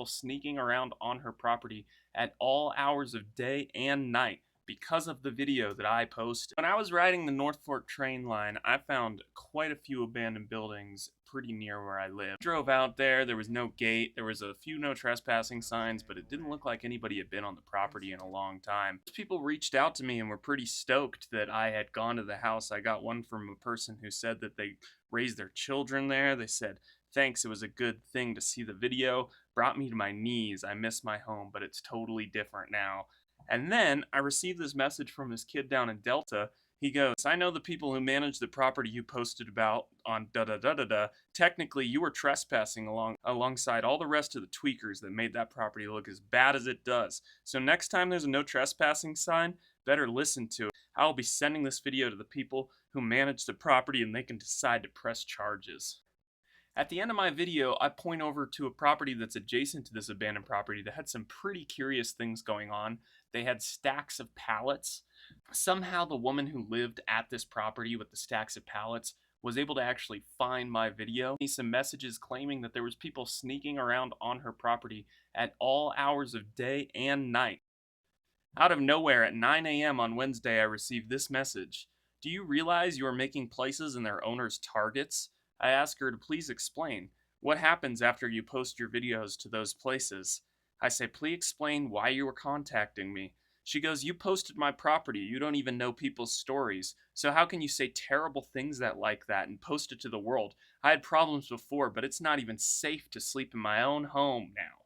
people sneaking around on her property at all hours of day and night because of the video that I posted. When I was riding the North Fork train line, I found quite a few abandoned buildings pretty near where I live. Drove out there, there was no gate, there was a few no trespassing signs, but it didn't look like anybody had been on the property in a long time. People reached out to me and were pretty stoked that I had gone to the house. I got one from a person who said that they raised their children there. They said, "Thanks, it was a good thing to see the video. Brought me to my knees. I miss my home, but it's totally different now." And then I received this message from this kid down in Delta. He goes, "I know the people who manage the property you posted about on da da da da da. Technically, you were trespassing alongside all the rest of the tweakers that made that property look as bad as it does. So next time there's a no trespassing sign, better listen to it. I'll be sending this video to the people who manage the property and they can decide to press charges." At the end of my video, I point over to a property that's adjacent to this abandoned property that had some pretty curious things going on. They had stacks of pallets. Somehow the woman who lived at this property with the stacks of pallets was able to actually find my video. Some messages claiming that there was people sneaking around on her property at all hours of day and night. Out of nowhere at 9 a.m. on Wednesday, I received this message. "Do you realize you are making places and their owners targets?" I ask her to please explain. "What happens after you post your videos to those places?" I say, "Please explain why you were contacting me." She goes, "You posted my property. You don't even know people's stories. So how can you say terrible things like that and post it to the world? I had problems before, but it's not even safe to sleep in my own home now."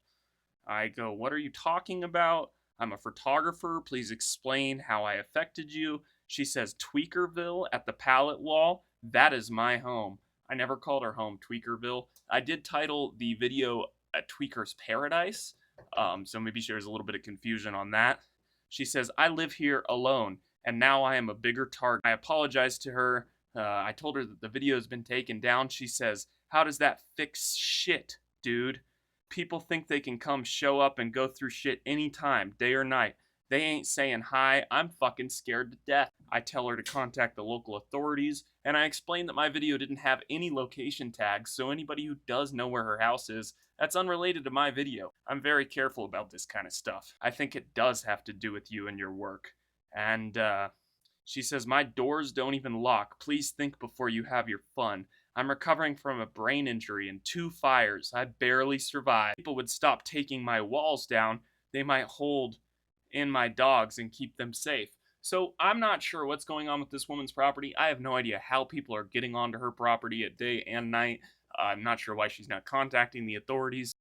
I go, "What are you talking about? I'm a photographer. Please explain how I affected you." She says, "Tweakerville at the pallet wall, that is my home." I never called her home Tweakerville. I did title the video a Tweaker's Paradise, so maybe there's a little bit of confusion on that. She says, "I live here alone, and now I am a bigger target." I apologized to her. I told her that the video has been taken down. She says, "How does that fix shit, dude? People think they can come show up and go through shit anytime, day or night. They ain't saying hi. I'm fucking scared to death." I tell her to contact the local authorities, and I explain that my video didn't have any location tags, so anybody who does know where her house is, that's unrelated to my video. I'm very careful about this kind of stuff. I think it does have to do with you and your work. And, she says, "My doors don't even lock. Please think before you have your fun. I'm recovering from a brain injury and 2 fires. I barely survived. People would stop taking my walls down. They might hold in my dogs and keep them safe." So I'm not sure what's going on with this woman's property. I have no idea how people are getting onto her property at day and night. I'm not sure why she's not contacting the authorities.